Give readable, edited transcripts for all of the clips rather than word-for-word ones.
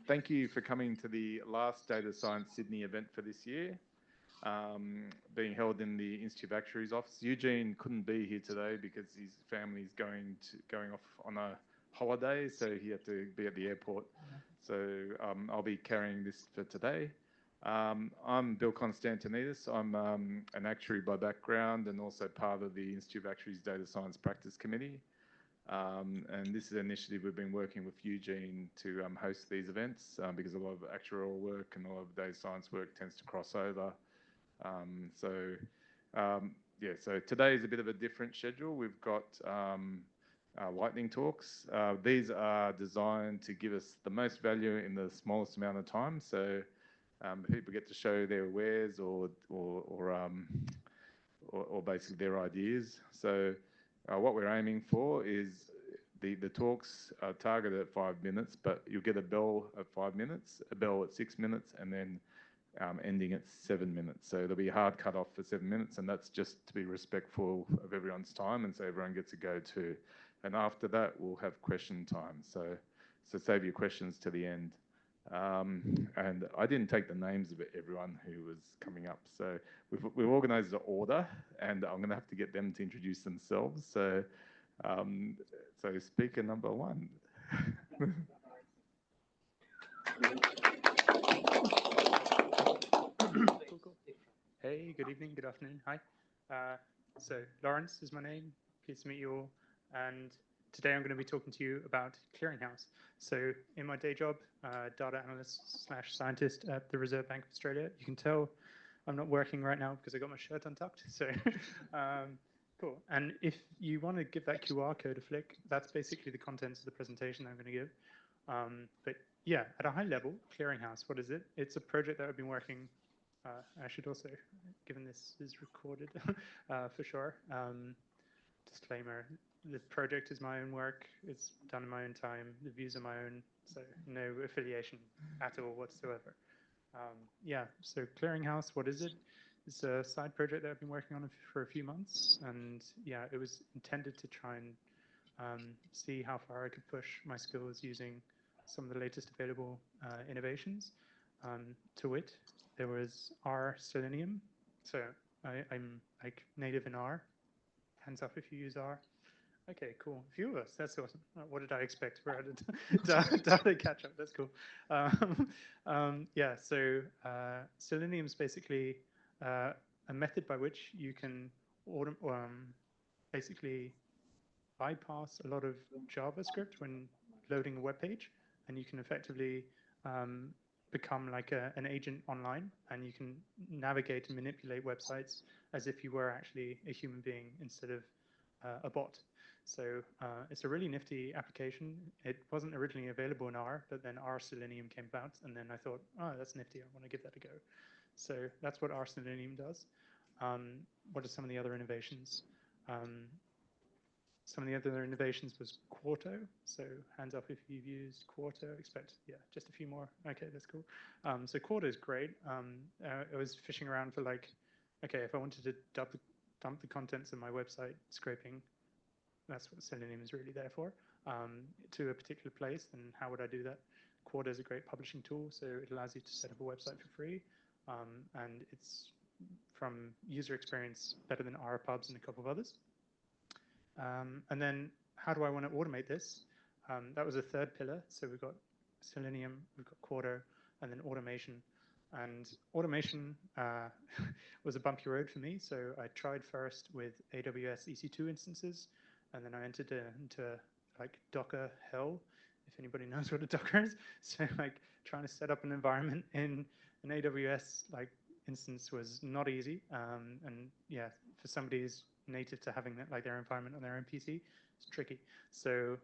Thank you for coming to the last Data Science Sydney event for this year, being held in the Institute of Actuaries office. Eugene couldn't be here today because his family's going off on a holiday, so he had to be at the airport. So I'll be carrying this for today. I'm Bill Constantinides. I'm an actuary by background and also part of the Institute of Actuaries Data Science Practice Committee. And this is an initiative we've been working with Eugene to host these events because a lot of actuarial work and a lot of data science work tends to cross over. So today is a bit of a different schedule. We've got lightning talks. These are designed to give us the most value in the smallest amount of time. So people get to show their wares or basically their ideas. So what we're aiming for is the talks are targeted at 5 minutes, but you'll get a bell at 5 minutes, a bell at 6 minutes, and then ending at 7 minutes. So there'll be a hard cut off for 7 minutes, and that's just to be respectful of everyone's time and so everyone gets a go too. And after that, we'll have question time. So save your questions to the end. And I didn't take the names of everyone who was coming up. So we've organised an order, and I'm going to have to get them to introduce themselves. So speaker number one. Hey, good evening, good afternoon. Hi. So Lawrence is my name. Pleased to meet you all. And today I'm going to be talking to you about Clearinghouse. So in my day job, data analyst / scientist at the Reserve Bank of Australia. You can tell I'm not working right now because I got my shirt untucked. So cool. And if you want to give that QR code a flick, that's basically the contents of the presentation I'm going to give. But yeah, at a high level, Clearinghouse, what is it? It's a project that I've been working. I should also, given this is recorded for sure, disclaimer, the project is my own work, it's done in my own time, the views are my own, so no affiliation at all whatsoever. Yeah, so Clearinghouse, what is it? It's a side project that I've been working on for a few months, and yeah, it was intended to try and see how far I could push my skills using some of the latest available innovations. To wit, there was R Selenium, so I'm like native in R. Hands up if you use R. Okay, cool. A few of us. That's awesome. What did I expect? We're at a data catch up. That's cool. Yeah, so Selenium is basically a method by which you can basically bypass a lot of JavaScript when loading a web page, and you can effectively become like an agent online, and you can navigate and manipulate websites as if you were actually a human being instead of a bot. So it's a really nifty application. It wasn't originally available in R, but then R Selenium came about, and then I thought, oh, that's nifty. I want to give that a go. So that's what R Selenium does. What are some of the other innovations? Some of the other innovations was Quarto. So hands up if you've used Quarto. Expect, yeah, just a few more. Okay, that's cool. So Quarto is great. I was fishing around for like, okay, if I wanted to dump the contents of my website scraping, that's what Selenium is really there for, to a particular place, then how would I do that? Quarto is a great publishing tool, so it allows you to set up a website for free, and it's, from user experience, better than RPubs and a couple of others. And then how do I want to automate this? That was a third pillar. So we've got Selenium, we've got Quarto, and then automation. And automation was a bumpy road for me. So I tried first with AWS EC2 instances, and then I entered into like Docker hell, if anybody knows what a Docker is. So like trying to set up an environment in an AWS like instance was not easy. And yeah, for somebody who's native to having that, like their environment on their own PC, it's tricky. So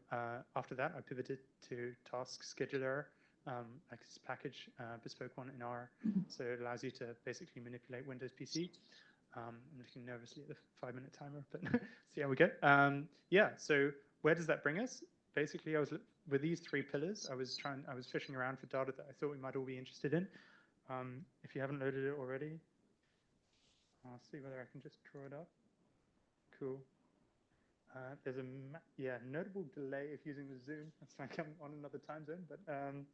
after that, I pivoted to Task Scheduler, like this package, bespoke one in R. So it allows you to basically manipulate Windows PC. I'm looking nervously at the 5-minute timer, but see how we go. Yeah, so where does that bring us? Basically, I was with these 3 pillars. I was fishing around for data that I thought we might all be interested in. If you haven't loaded it already, I'll see whether I can just draw it up. Cool. There's a notable delay if using the Zoom. It's like I'm on another time zone, but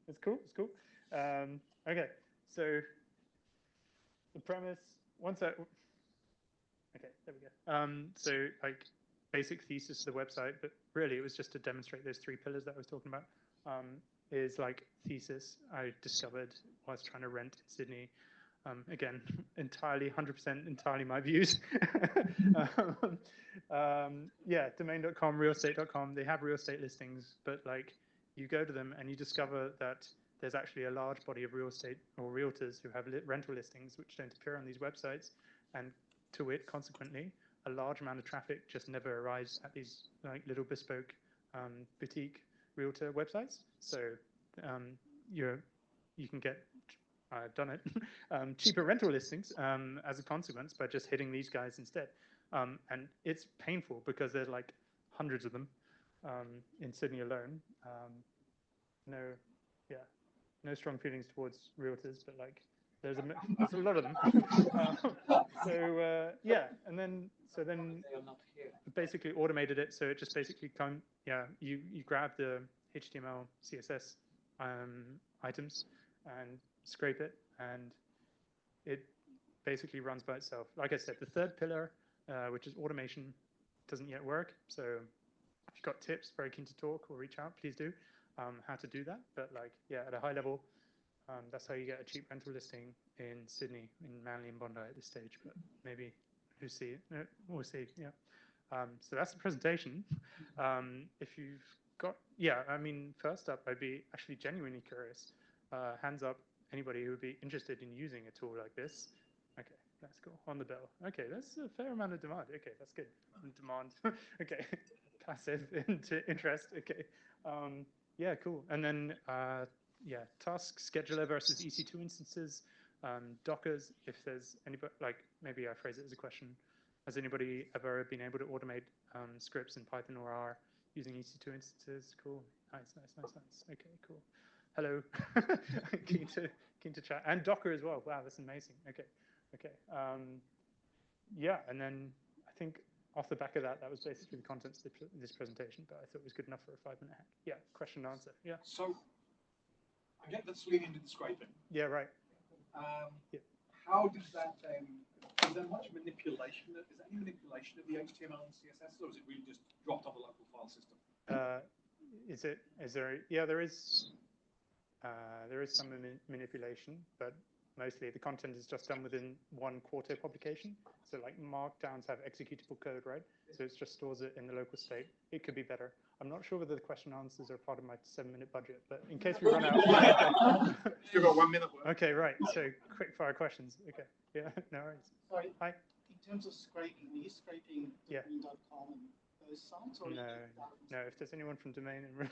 it's cool. It's cool. Okay, so the premise. Okay, there we go. So like basic thesis of the website, but really it was just to demonstrate those three pillars that I was talking about. Is like thesis I discovered whilst trying to rent in Sydney. Again, entirely 100% entirely my views. Yeah, domain.com, realestate.com, they have real estate listings, but like you go to them and you discover that there's actually a large body of real estate or realtors who have rental listings which don't appear on these websites, and to it, consequently, a large amount of traffic just never arrives at these like little bespoke boutique realtor websites. So you can get, I've done it, cheaper rental listings as a consequence by just hitting these guys instead. And it's painful because there's like hundreds of them in Sydney alone. No strong feelings towards realtors, but like there's a lot of them. And then basically automated it, so it just basically you grab the HTML, CSS items and scrape it, and it basically runs by itself. Like I said, the third pillar, which is automation, doesn't yet work. So if you've got tips, very keen to talk or reach out, please do. How to do that, but like at a high level, that's how you get a cheap rental listing in Sydney, in Manly and Bondi at this stage. But maybe we'll see. Yeah. So that's the presentation. If you've got, first up, I'd be actually genuinely curious. Hands up, anybody who would be interested in using a tool like this. Okay, that's cool. On the bell. Okay, that's a fair amount of demand. Okay, that's good. Demand. Okay, passive interest. Okay. Yeah, cool. And then, task scheduler versus EC2 instances, Dockers, if there's anybody, like maybe I phrase it as a question. Has anybody ever been able to automate scripts in Python or R using EC2 instances? Cool. Nice. Okay, cool. Hello. keen to chat. And Docker as well. Wow, that's amazing. Okay. And then I think off the back of that, that was basically the contents of this presentation, but I thought it was good enough for a 5-minute hack. Yeah, question and answer. Yeah. So I get that's leading into the scraping. Yeah, right. How does that is there much manipulation? Is there any manipulation of the HTML and CSS, or is it really just dropped on the local file system? There is some manipulation, but mostly the content is just done within one Quarto publication. So like markdowns have executable code, right? So it just stores it in the local state. It could be better. I'm not sure whether the question and answers are part of my 7-minute budget, but in case we run out. Still got 1 minute left. Okay, right. So quick fire questions. Okay. Yeah, no worries. Sorry. Hi. In terms of scraping, are you scraping domain.com and those sites? Or no. If there's anyone from Domain and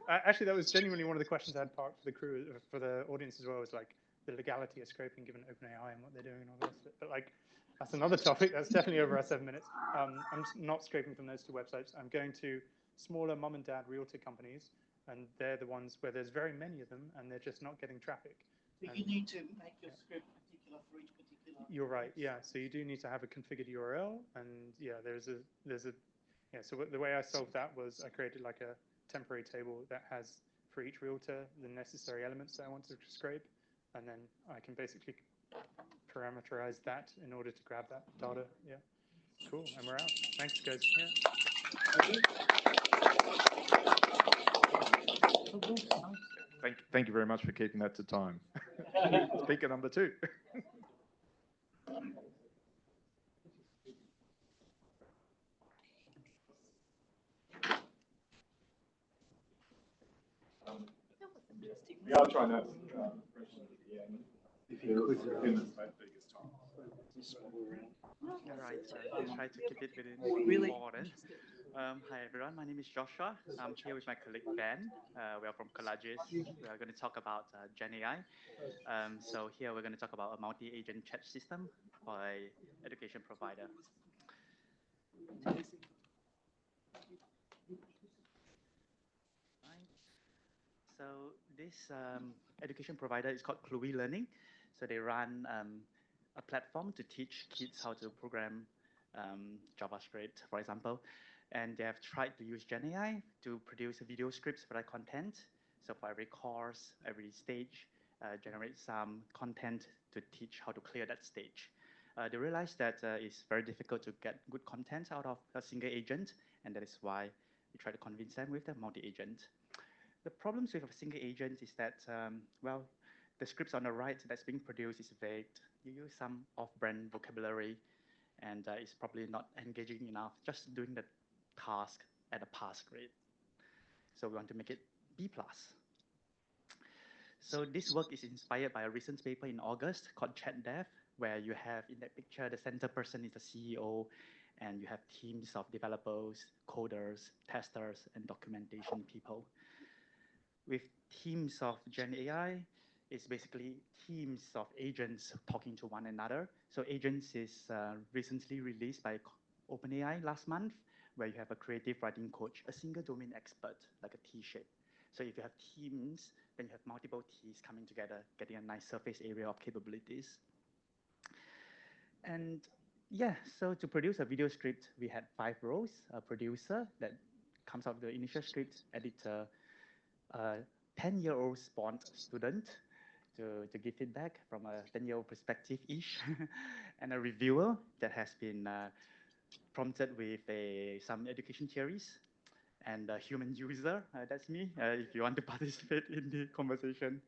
actually, that was genuinely one of the questions I had parked for the crew, for the audience as well, was like the legality of scraping given OpenAI and what they're doing and all the rest of it. But like, that's another topic. That's definitely over our 7 minutes. I'm not scraping from those two websites. I'm going to smaller mom and dad realtor companies, and they're the ones where there's very many of them, and they're just not getting traffic. So you need to make your script particular for each particular. You're right. Yeah. So you do need to have a configured URL, and So the way I solved that was I created like a temporary table that has for each realtor the necessary elements that I want to scrape, and then I can basically parameterize that in order to grab that data. Yeah. Cool. And we're out. Thanks, guys. Yeah. Thank you very much for keeping that to time. Speaker number 2. Yeah, I'll try that. If you could, All right, I'll try to keep it within 4 then. Hi everyone, my name is Joshua. I'm here with my colleague Ben. We are from Collages. We are going to talk about Gen AI. So here we're going to talk about a multi-agent chat system for an education provider. So this education provider is called Cluey Learning. So they run a platform to teach kids how to program JavaScript, for example. And they have tried to use GenAI to produce video scripts for that content. So for every course, every stage, generate some content to teach how to clear that stage. They realized that it's very difficult to get good content out of a single agent, and that is why we try to convince them with the multi-agent. The problems with a single agent is that, well, the scripts on the right that's being produced is vague. You use some off-brand vocabulary, and it's probably not engaging enough, just doing the task at a pass grade. So we want to make it B+. So this work is inspired by a recent paper in August called Chat Dev, where you have in that picture, the center person is the CEO, and you have teams of developers, coders, testers, and documentation people. With teams of Gen AI, it's basically teams of agents talking to one another. So agents is recently released by OpenAI last month, where you have a creative writing coach, a single domain expert, like a T-shape. So if you have teams, then you have multiple T's coming together, getting a nice surface area of capabilities. And yeah, so to produce a video script, we had 5 roles: a producer that comes out with the initial script, editor, a 10-year-old spawned student to give feedback from a 10-year-old perspective-ish, and a reviewer that has been prompted with some education theories, and a human user, that's me, if you want to participate in the conversation.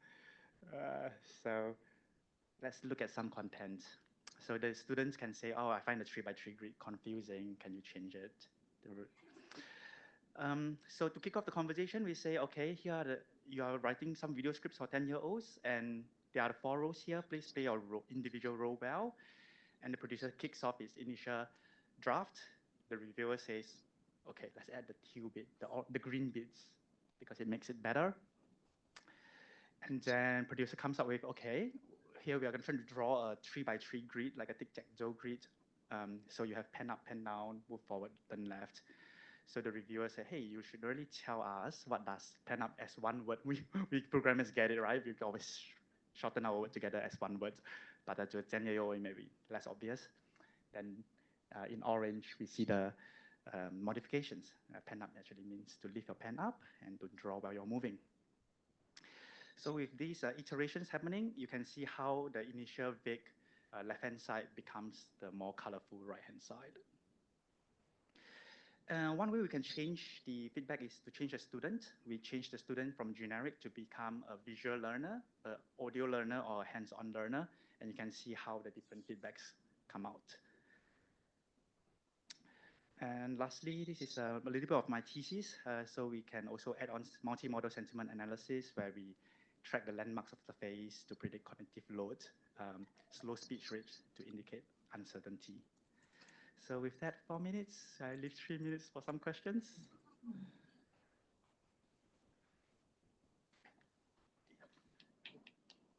So let's look at some content. So the students can say, oh, I find the 3x3 grid confusing, can you change it? So to kick off the conversation, we say, okay, here are you are writing some video scripts for 10-year-olds, and there are 4 roles here. Please play your individual role well. And the producer kicks off his initial draft. The reviewer says, okay, let's add the teal bit, the green bits, because it makes it better. And then producer comes up with, okay, here we are going to draw a 3x3 grid, like a tic-tac-toe grid. So you have pen up, pen down, move forward, turn left. So the reviewer said, hey, you should really tell us what does pen up as one word. We programmers get it, right? We always shorten our word together as one word. But to a 10-year-old, it may be less obvious. Then in orange, we see the modifications. Pen up actually means to lift your pen up and to draw while you're moving. So with these iterations happening, you can see how the initial vague left-hand side becomes the more colorful right-hand side. One way we can change the feedback is to change the student. We change the student from generic to become a visual learner, an audio learner, or a hands-on learner, and you can see how the different feedbacks come out. And lastly, this is a little bit of my thesis. So we can also add on multi-modal sentiment analysis, where we track the landmarks of the face to predict cognitive load, slow speech rates to indicate uncertainty. So with that 4 minutes, I leave 3 minutes for some questions.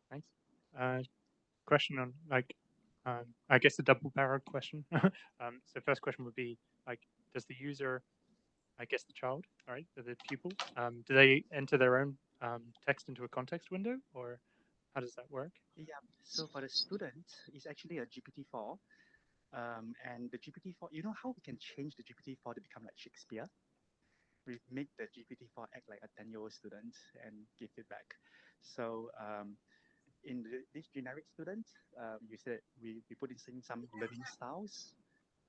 Thanks. Question on I guess a double-barreled question. So first question would be does the user, I guess the child, right, the pupil, do they enter their own text into a context window, or how does that work? Yeah, so for the student, it's actually a GPT-4. And the GPT-4, you know how we can change the GPT-4 to become like Shakespeare? We make the GPT-4 act like a 10-year-old student and give feedback. So in this generic student, you said we put in some learning styles,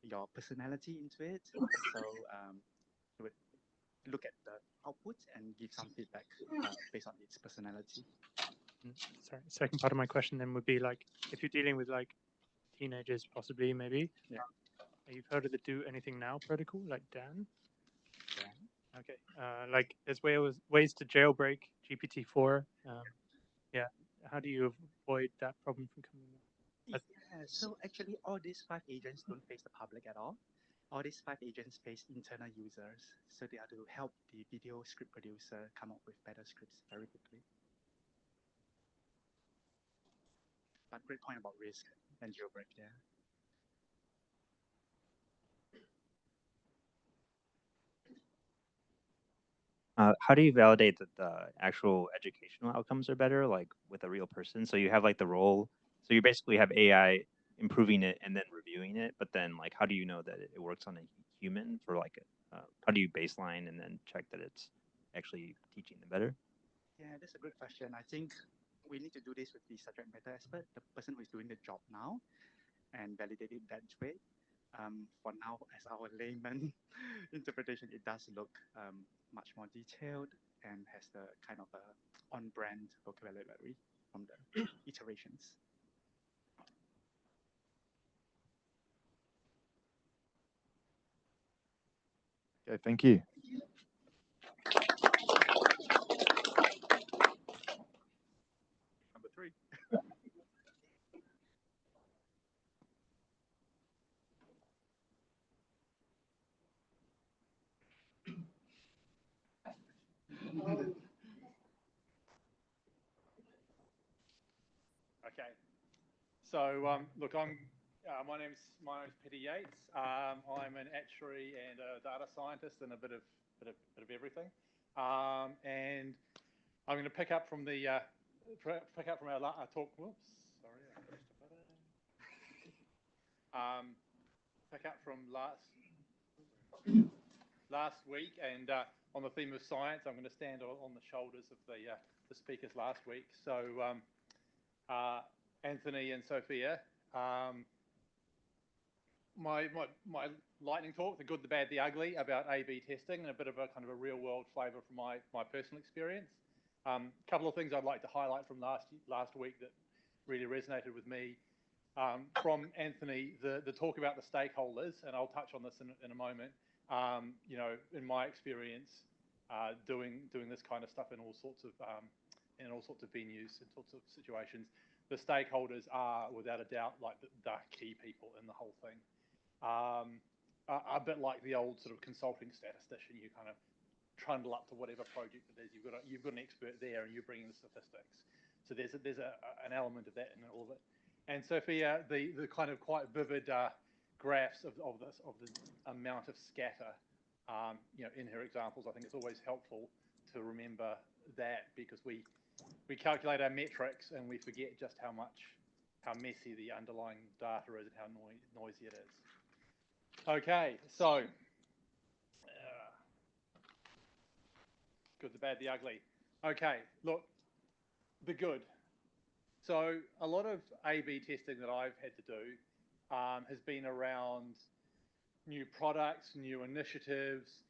your personality into it. So you would look at the output and give some feedback based on its personality. Sorry, second part of my question then would be if you're dealing with teenagers, possibly, maybe. Yeah. You've heard of the Do Anything Now protocol, like Dan? Yeah. Okay. There's ways to jailbreak GPT-4. Yeah. How do you avoid that problem from coming up? Yeah, so actually all these 5 agents don't face the public at all. All these 5 agents face internal users. So they are to help the video script producer come up with better scripts very quickly. But great point about risk and jailbreak, yeah. How do you validate that the actual educational outcomes are better, like with a real person? So you have the role. So you basically have AI improving it and then reviewing it, but then like how do you know that it works on a human for like how do you baseline and then check that it's actually teaching them better? Yeah, that's a great question. I think we need to do this with the subject matter expert, the person who is doing the job now, and validate it that way. For now, as our layman interpretation, it does look much more detailed and has the kind of on-brand vocabulary from the iterations. Okay, thank you. Number 3. Okay. So look, my name's Peter Yates. I'm an actuary and a data scientist and a bit of everything. And I'm going to pick up from the our talk. Whoops, sorry, I pressed a button. Pick up from last week, and on the theme of science, I'm going to stand on the shoulders of the speakers last week. So Anthony and Sophia, my lightning talk, the good, the bad, the ugly, about A/B testing, and a bit of a kind of a real world flavour from my personal experience. A couple of things I'd like to highlight from last week that really resonated with me. From Anthony, the talk about the stakeholders, and I'll touch on this in a moment. You know, in my experience, doing this kind of stuff in all sorts of venues, in sorts of situations, the stakeholders are without a doubt like the key people in the whole thing. A bit like the old sort of consulting statistician, you kind of trundle up to whatever project it is. You've got an expert there, and you're bringing the statistics. So there's an element of that in all of it. And Sophia, the kind of quite vivid graphs of the amount of scatter, you know, in her examples. I think it's always helpful to remember that, because we calculate our metrics and we forget just how messy the underlying data is and how noisy it is. Okay, so good, the bad, the ugly. Okay, look, the good. So a lot of A/B testing that I've had to do has been around new products, new initiatives,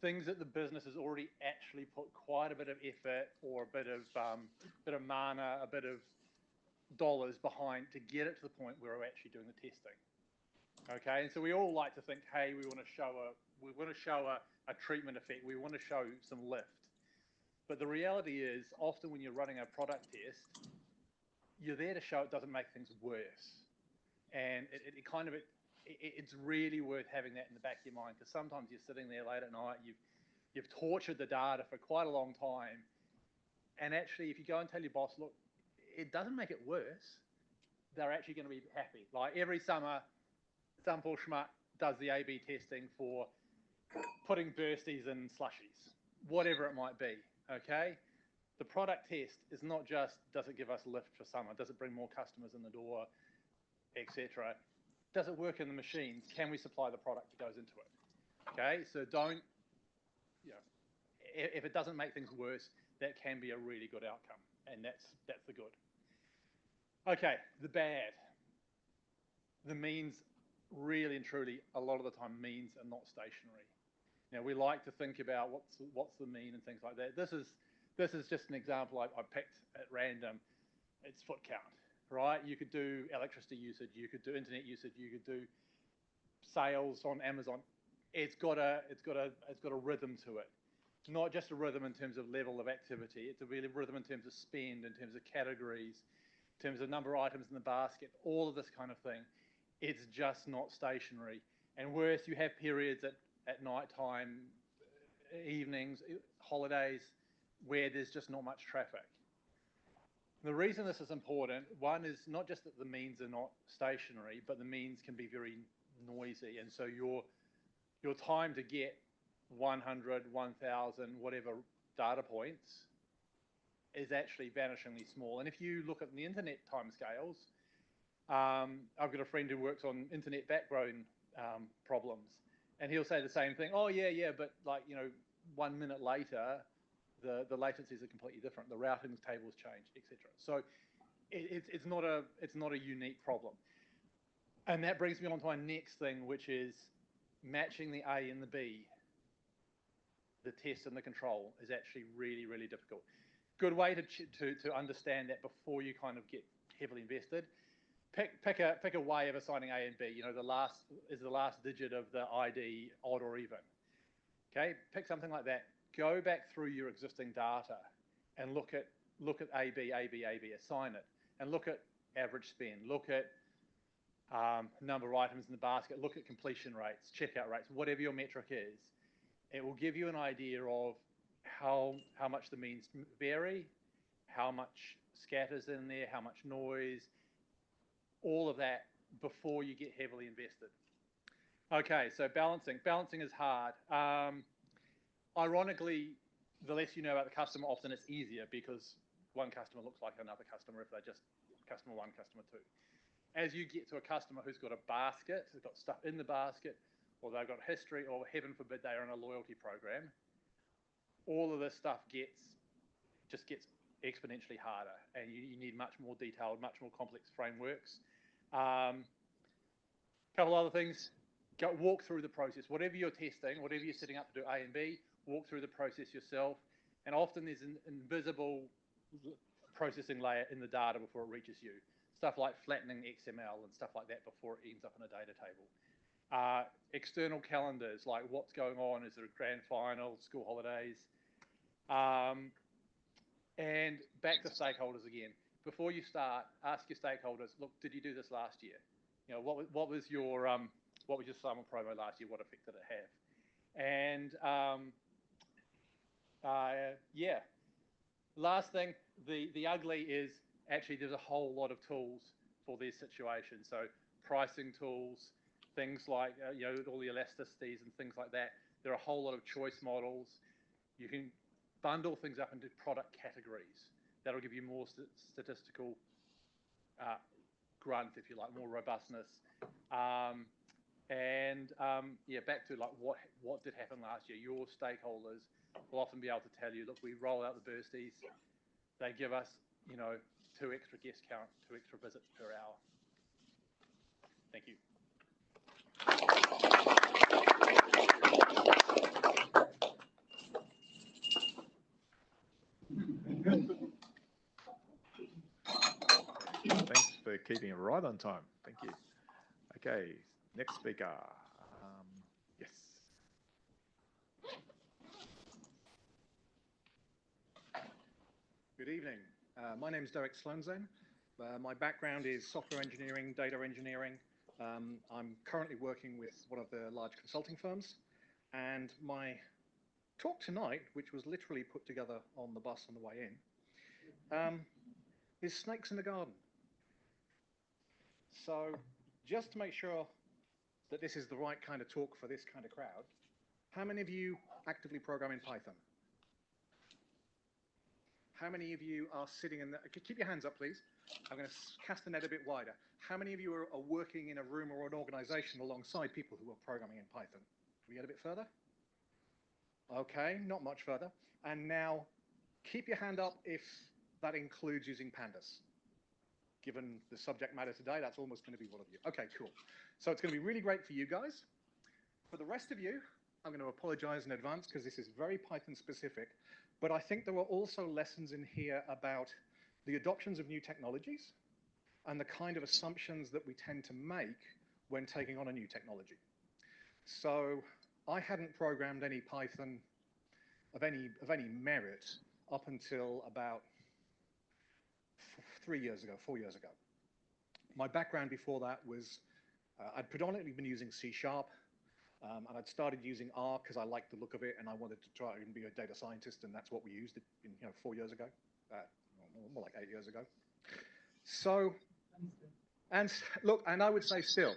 things that the business has already actually put quite a bit of effort or a bit of mana, a bit of dollars behind to get it to the point where we're actually doing the testing. Okay, and so we all like to think, hey, we want to show a treatment effect, we want to show some lift. But the reality is, often when you're running a product test, you're there to show it doesn't make things worse. And it's really worth having that in the back of your mind, because sometimes you're sitting there late at night, you've tortured the data for quite a long time, and actually if you go and tell your boss, look, it doesn't make it worse, they're actually going to be happy. Like every summer, some poor schmuck does the A/B testing for putting bursties in slushies, whatever it might be, okay? The product test is not just, does it give us lift for summer? Does it bring more customers in the door, etc.? Does it work in the machines? Can we supply the product that goes into it? Okay, so don't, you know, if it doesn't make things worse, that can be a really good outcome, and that's the good. Okay, the bad. The means, really and truly, a lot of the time, means are not stationary. Now, we like to think about what's the mean and things like that. This is just an example I picked at random. It's foot count, right? You could do electricity usage, you could do internet usage, you could do sales on Amazon. It's got a rhythm to it. Not just a rhythm in terms of level of activity, it's a really rhythm in terms of spend, in terms of categories, in terms of number of items in the basket, all of this kind of thing. It's just not stationary. And worse, you have periods at night time, evenings, holidays, where there's just not much traffic. The reason this is important, one is not just that the means are not stationary, but the means can be very noisy. And so your time to get 100, 1,000, whatever data points is actually vanishingly small. And if you look at the internet timescales, I've got a friend who works on internet backbone problems, and he'll say the same thing. Oh yeah, but like 1 minute later, the latencies are completely different. The routing tables change, etc. So it's not a unique problem. And that brings me on to my next thing, which is matching the A and the B. The test and the control is actually really, really difficult. Good way to understand that before you kind of get heavily invested. Pick a way of assigning A and B. The last digit of the ID odd or even. Okay, pick something like that. Go back through your existing data and look at AB, assign it, and look at average spend. Look at number of items in the basket. Look at completion rates, checkout rates, whatever your metric is. It will give you an idea of how much the means vary, how much scatters in there, how much noise, all of that before you get heavily invested. Okay, so balancing. Balancing is hard. Ironically, the less you know about the customer, often it's easier because one customer looks like another customer if they're just customer one, customer two. As you get to a customer who's got a basket, who's got stuff in the basket, or they've got history, or heaven forbid they're in a loyalty program, all of this stuff just gets exponentially harder, and you need much more detailed, much more complex frameworks. Couple other things. Walk through the process. Whatever you're testing, whatever you're setting up to do A and B, walk through the process yourself. And often there's an invisible processing layer in the data before it reaches you. Stuff like flattening XML and stuff like that before it ends up in a data table. External calendars, like what's going on, is there a grand final, school holidays? And back to stakeholders again. Before you start, ask your stakeholders, look, did you do this last year? What was your summer promo last year? What effect did it have? And yeah, last thing, the ugly is actually there's a whole lot of tools for these situations. So pricing tools, things like all the elasticities and things like that. There are a whole lot of choice models. You can bundle things up into product categories. That'll give you more statistical grunt, if you like, more robustness. Yeah, back to like what did happen last year. Your stakeholders will often be able to tell you, look, we roll out the bursties. They give us, 2 extra guest count, 2 extra visits per hour. Thank you. Thanks for keeping it right on time. Thank you. Okay, next speaker. Yes. Good evening. My name is Derek Sloanzane. My background is software engineering, data engineering. I'm currently working with one of the large consulting firms. And my talk tonight, which was literally put together on the bus on the way in, is snakes in the garden. So just to make sure that this is the right kind of talk for this kind of crowd, how many of you actively program in Python? How many of you are sitting in the, keep your hands up, please. I'm going to cast the net a bit wider. How many of you are working in a room or an organization alongside people who are programming in Python? Can we get a bit further? Okay, not much further. And now keep your hand up if that includes using pandas. Given the subject matter today, that's almost going to be one of you. Okay, cool. So it's going to be really great for you guys. For the rest of you, I'm going to apologize in advance because this is very Python specific, but I think there were also lessons in here about the adoptions of new technologies and the kind of assumptions that we tend to make when taking on a new technology. So I hadn't programmed any Python of any merit up until about 4 years ago. My background before that was I'd predominantly been using C#, and I'd started using R because I liked the look of it and I wanted to try and be a data scientist, and that's what we used 4 years ago, more like 8 years ago. So, and look, and I would say still,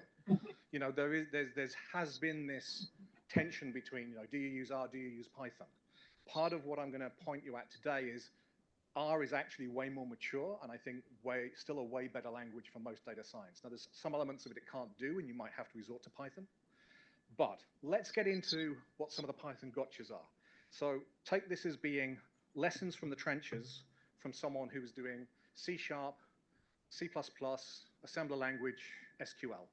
there has been this tension between, do you use R, do you use Python? Part of what I'm going to point you at today is R is actually way more mature, and I think still a way better language for most data science. Now, there's some elements of it can't do, and you might have to resort to Python. But let's get into what some of the Python gotchas are. So take this as being lessons from the trenches from someone who was doing C#, C++, assembler language, SQL.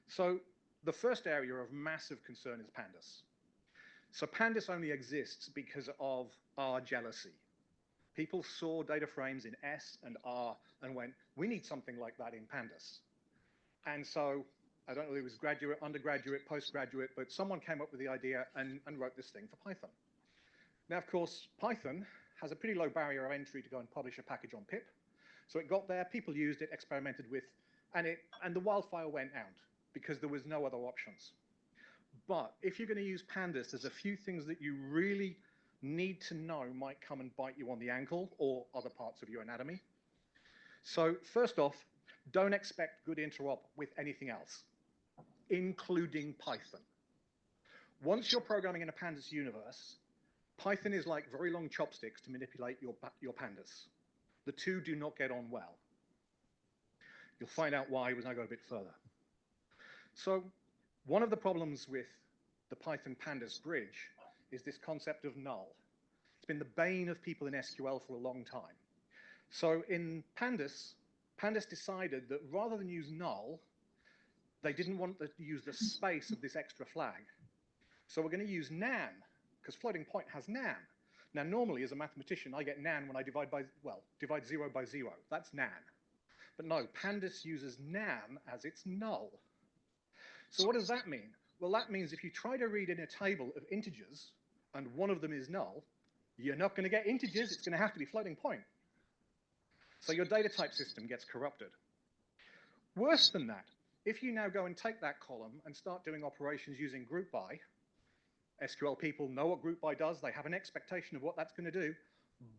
So the first area of massive concern is pandas. So pandas only exists because of R jealousy. People saw data frames in S and R and went, we need something like that in pandas. And so, I don't know if it was graduate, undergraduate, postgraduate, but someone came up with the idea and wrote this thing for Python. Now, of course, Python has a pretty low barrier of entry to go and publish a package on pip. So it got there, people used it, experimented with, and the wildfire went out because there was no other options. But if you're going to use pandas, there's a few things that you really need to know might come and bite you on the ankle or other parts of your anatomy. So first off, don't expect good interop with anything else, including Python. Once you're programming in a pandas universe, Python is like very long chopsticks to manipulate your pandas. The two do not get on well. You'll find out why when I go a bit further. So one of the problems with the Python pandas bridge is this concept of null. It's been the bane of people in SQL for a long time. So in pandas decided that rather than use null, they didn't want to use the space of this extra flag. So we're going to use nan, because floating point has nan. Now, normally, as a mathematician, I get nan when I divide 0 by 0. That's nan. But no, pandas uses nan as its null. So what does that mean? Well, that means if you try to read in a table of integers, and one of them is null, you're not going to get integers. It's going to have to be floating point. So your data type system gets corrupted. Worse than that, if you now go and take that column and start doing operations using group by, SQL people know what group by does. They have an expectation of what that's going to do.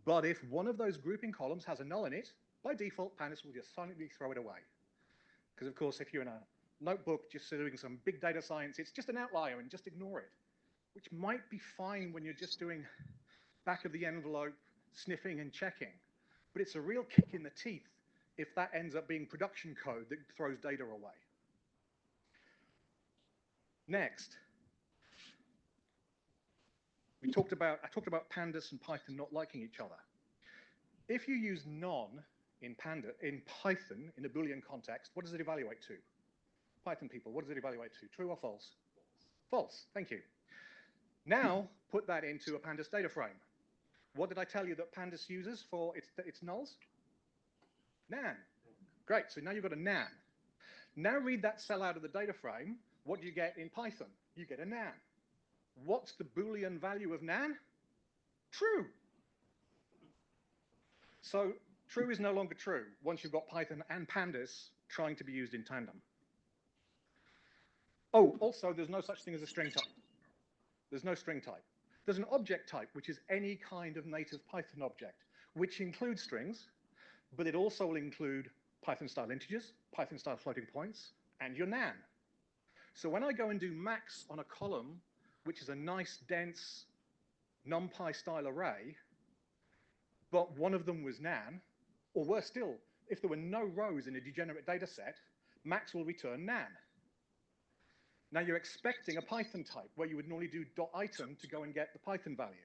But if one of those grouping columns has a null in it, by default, pandas will just silently throw it away. Because, of course, if you're in a notebook just doing some big data science, it's just an outlier and just ignore it, which might be fine when you're just doing back of the envelope sniffing and checking. But it's a real kick in the teeth if that ends up being production code that throws data away. Next. I talked about pandas and Python not liking each other. If you use non in Python in a Boolean context, what does it evaluate to? Python people, what does it evaluate to? True or false? False, thank you. Now put that into a pandas data frame. What did I tell you that pandas uses for its nulls? Nan. Great, so now you've got a nan. Now read that cell out of the data frame. What do you get in Python? You get a nan. What's the Boolean value of nan? True. So true is no longer true once you've got Python and pandas trying to be used in tandem. Oh, also, there's no such thing as a string type. There's no string type. There's an object type, which is any kind of native Python object, which includes strings, but it also will include Python-style integers, Python-style floating points, and your nan. So when I go and do max on a column, which is a nice, dense, NumPy-style array, but one of them was nan, or worse still, if there were no rows in a degenerate data set, max will return nan. Now you're expecting a Python type where you would normally do .item to go and get the Python value.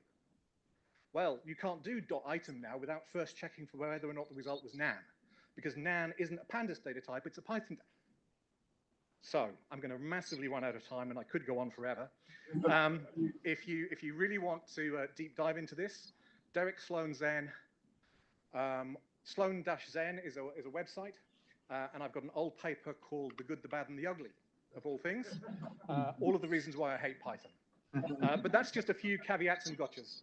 Well, you can't do .item now without first checking for whether or not the result was nan, because nan isn't a pandas data type, it's a Python. So I'm going to massively run out of time, and I could go on forever. If you really want to deep dive into this, Derek Sloan Zen, Sloan-Zen is a website, and I've got an old paper called The Good, the Bad, and the Ugly, of all things. All of the reasons why I hate Python. But that's just a few caveats and gotchas.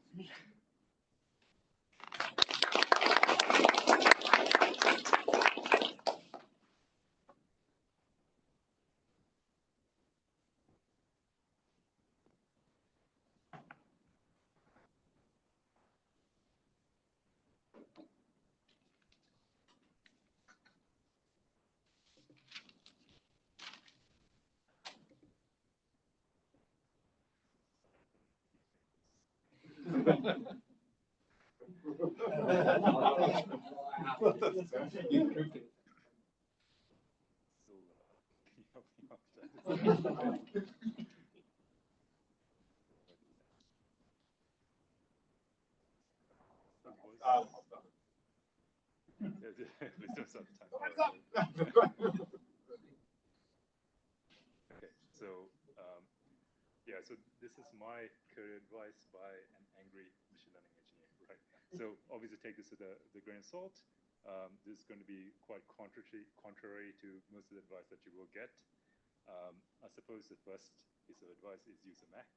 Okay, so yeah, so this is my career advice by an angry machine learning engineer, right? So obviously take this with the grain of salt. This is going to be quite contrary to most of the advice that you will get. I suppose the first piece of advice is use a Mac.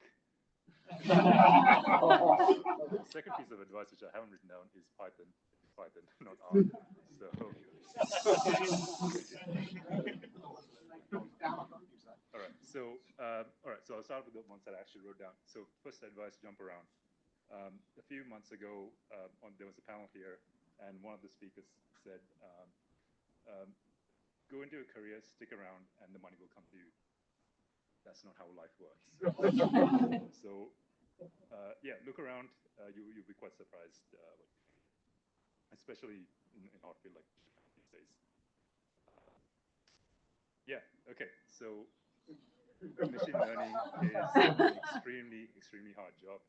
The second piece of advice, which I haven't written down, is Python. It's Python, not R. So, all right. So I'll start with the ones that I actually wrote down. So first advice: jump around. A few months ago, there was a panel here, and one of the speakers said, "Go into a career, stick around, and the money will come to you." That's not how life works. So, yeah, look around. You'll be quite surprised, especially in hard field like these days. Yeah. Okay. So, machine learning is an extremely hard job.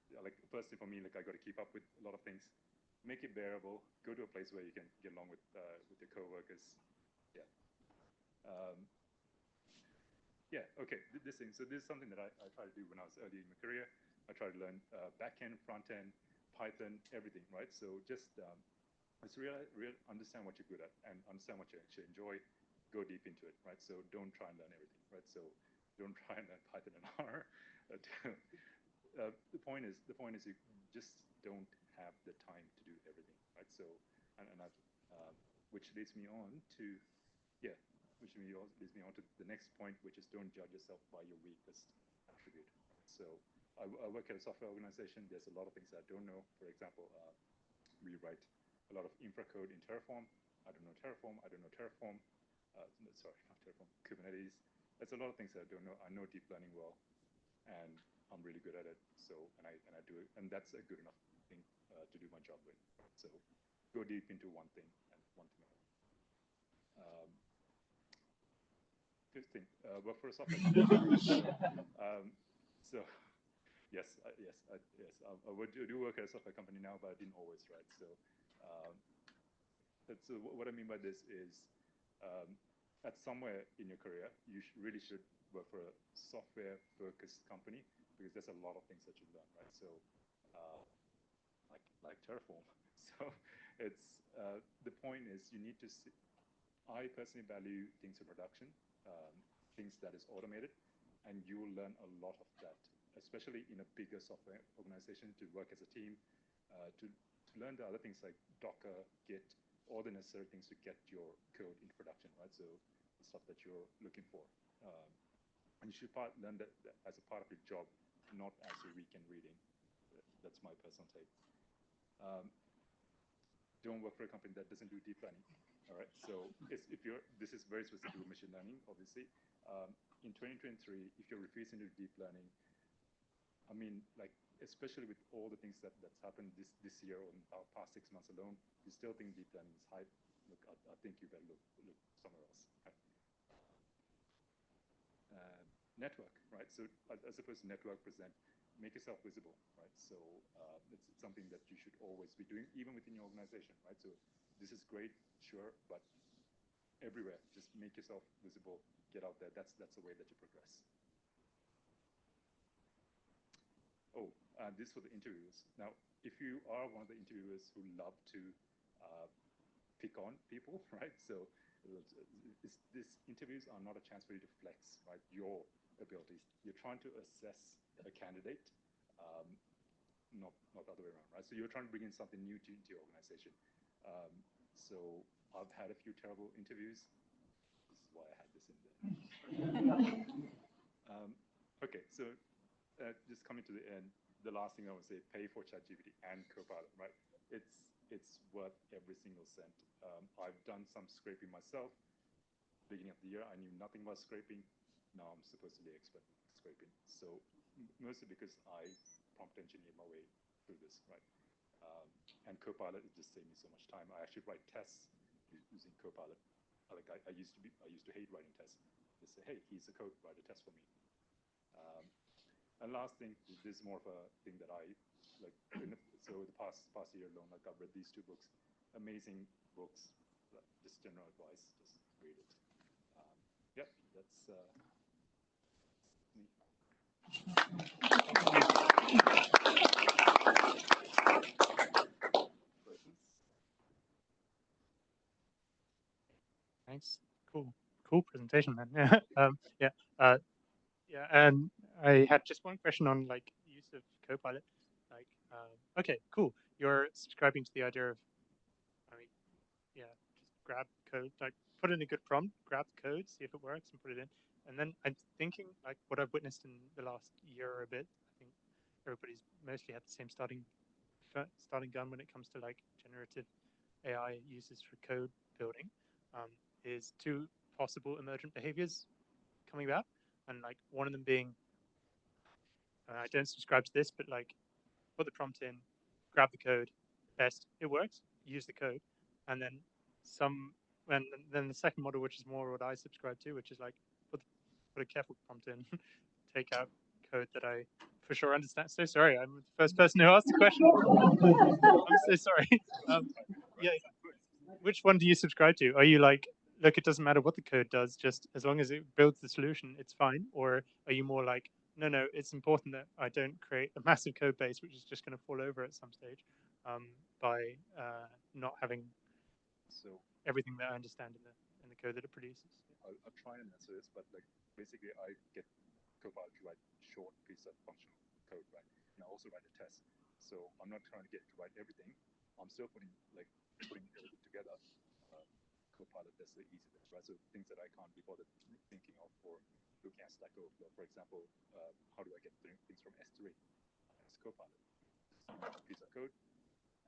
Like personally for me, like I got to keep up with a lot of things. Make it bearable. Go to a place where you can get along with your coworkers. Yeah. Yeah, okay, this thing. So this is something that I tried to do when I was early in my career. I tried to learn back-end, front-end, Python, everything, right? So just really understand what you're good at and understand what you actually enjoy. Go deep into it, right? So don't try and learn everything, right? So don't try and learn Python and R. The point is you just don't have the time to do everything, right? So, which leads me on to, yeah, which leads me on to the next point, which is don't judge yourself by your weakest attribute. So I work at a software organization. There's a lot of things I don't know. For example, we write a lot of infra code in Terraform. I don't know Terraform. Sorry, not Terraform, Kubernetes. There's a lot of things that I don't know. I know deep learning well, and I'm really good at it. So, and I do it, and that's a good enough thing to do my job with. So go deep into one thing and one thing only. Fifth thing, work for a software company. So, yes, I do work at a software company now, but I didn't always, right? So, so what I mean by this is, at somewhere in your career, you really should work for a software-focused company because there's a lot of things that you learn, right? So, like Terraform. So, it's the point is you need to see. I personally value things in production. Things that is automated, and you will learn a lot of that, especially in a bigger software organization, to work as a team, to learn the other things like Docker, Git, all the necessary things to get your code into production, right? So the stuff that you're looking for. And you should learn that as a part of your job, not as your weekend reading. That's my personal take. Don't work for a company that doesn't do deep learning. All right, so this is very specific to machine learning, obviously. In 2023, if you're refusing to do deep learning, I mean, like, especially with all the things that's happened this year or in the past 6 months alone, you still think deep learning is hype. Look, I think you better look somewhere else. Right? Network, right? So as opposed to network, present, make yourself visible, right? So it's something that you should always be doing, even within your organization, right? So this is great, sure, but everywhere, just make yourself visible, get out there. That's the way that you progress. Oh, this for the interviewers. Now, if you are one of the interviewers who love to pick on people, right? So these interviews are not a chance for you to flex, right? Your abilities. You're trying to assess a candidate, not the other way around, right? So you're trying to bring in something new to your organization. So I've had a few terrible interviews. This is why I had this in there. Okay, so just coming to the end, the last thing I would say, pay for ChatGPT and Copilot, right? It's worth every single cent. I've done some scraping myself. Beginning of the year, I knew nothing about scraping. Now I'm supposedly expert at scraping. So mostly because I prompt engineered my way through this, right? And Copilot, it just saved me so much time. I actually write tests using Copilot. I used to hate writing tests. Just say, hey, here's the code, write a test for me. And last thing, this is more of a thing that I like. So the past year alone, like I've read these 2 books, amazing books. Just general advice, just read it. Yep, that's me. Thanks. Cool presentation, man. Yeah. Yeah. And I had just one question on like use of Copilot. Like, okay, cool. You're subscribing to the idea of, I mean, yeah, just grab code, like put in a good prompt, grab the code, see if it works, and put it in. And then I'm thinking like what I've witnessed in the last year or a bit. I think everybody's mostly had the same starting gun when it comes to like generative AI uses for code building. Is 2 possible emergent behaviors coming about, and like one of them being, I don't subscribe to this, but like put the prompt in, grab the code, test, it works, use the code, and then and then the second model, which is more what I subscribe to, which is like put a careful prompt in, take out code that I for sure understand. So sorry, I'm the first person who asked the question. I'm so sorry. Yeah, which one do you subscribe to? Are you like, look, it doesn't matter what the code does, just as long as it builds the solution, it's fine? Or are you more like, no, it's important that I don't create a massive code base which is just going to fall over at some stage by not having everything that I understand in the code that it produces? I'll try and answer this, but like basically I get Copilot to write short piece of functional code, right? And I also write a test. So I'm not trying to get to write everything. I'm still putting everything together. Copilot does the easy bits, right? So things that I can't be bothered thinking of or looking at Stack Overflow, for example, how do I get things from S3? As Copilot, just piece of code,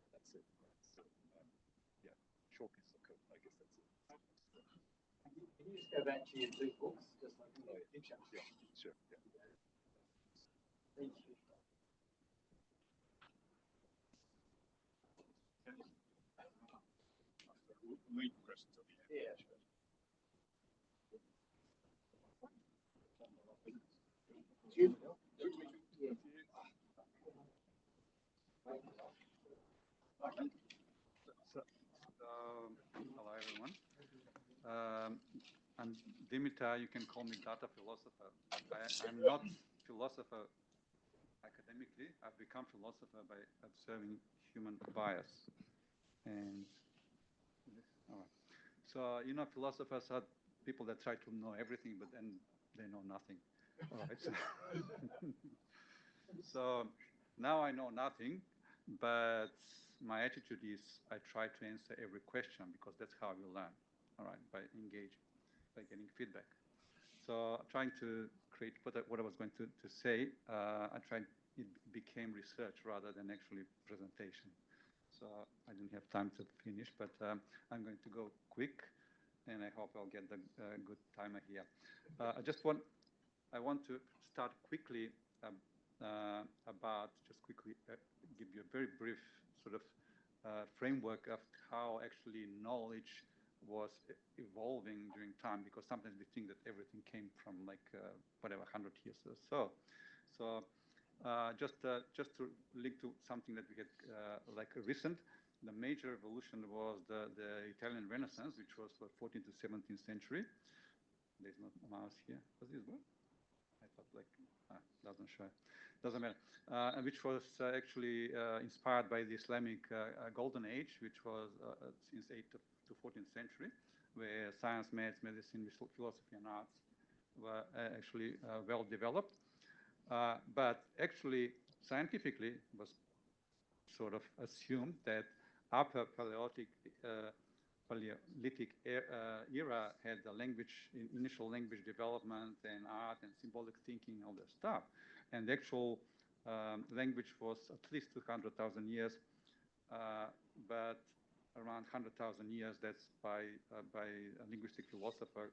that's it. So yeah, short pieces of code. I guess that's it. Can you just go back to your 2 books, just like in the picture? Yeah, sure. Yeah. Thank you. Lead questions over here. Yeah, sure. Hello, everyone. I'm Dimitar. You can call me data philosopher. I'm not philosopher academically. I've become philosopher by observing human bias. And all right. So, philosophers are people that try to know everything, but then they know nothing. All right. So now I know nothing, but my attitude is I try to answer every question because that's how you learn, all right, by engaging, by getting feedback. So trying to create what I was going to say, it became research rather than actually presentation. So I didn't have time to finish, but I'm going to go quick, and I hope I'll get the good timer here. I want to start quickly give you a very brief sort of framework of how actually knowledge was evolving during time, because sometimes we think that everything came from like whatever 100 years or so. So just to link to something that we had like recent, the major revolution was the Italian Renaissance, which was the 14th to 17th century. There's not a mouse here. Does this work? I thought like, doesn't show. Doesn't matter. Which was actually inspired by the Islamic Golden Age, which was since 8th to 14th century, where science, maths, medicine, philosophy, and arts were actually well developed. But actually, scientifically, it was sort of assumed that upper Paleolithic era had the initial language development and art and symbolic thinking, all that stuff. And the actual language was at least 200,000 years, but around 100,000 years, that's by a linguistic philosopher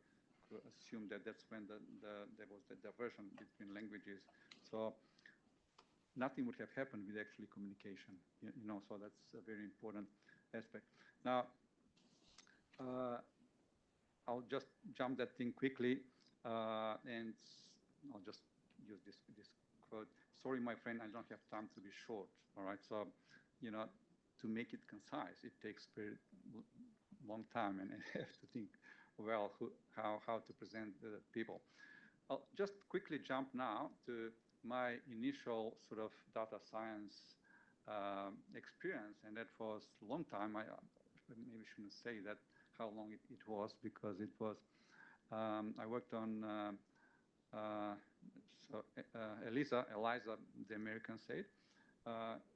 assumed that that's when there was the diversion between languages. So nothing would have happened with actually communication. So that's a very important aspect. Now, I'll just jump that thing quickly, and I'll just use this quote. Sorry, my friend, I don't have time to be short. All right, so to make it concise, it takes very long time, and I have to think well how to present the people. I'll just quickly jump now to my initial sort of data science experience, and that was a long time. I maybe shouldn't say that how long it was, because it was I worked on Eliza, the American said,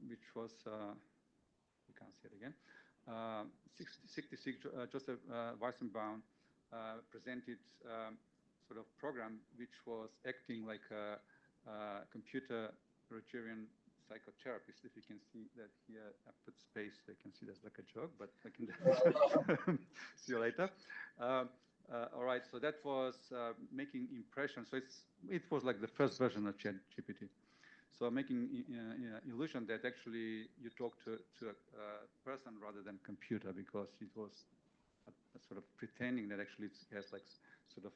which was you can't see it again. 66 Joseph Weissenbaum presented sort of program which was acting like a computer Rogerian psychotherapist. If you can see that here, I put space so you can see that's like a joke, but I can see you later. All right, so that was making impression. So it was like the first version of ChatGPT. So making illusion that actually you talk to a person rather than computer, because it was a sort of pretending that actually it has like sort of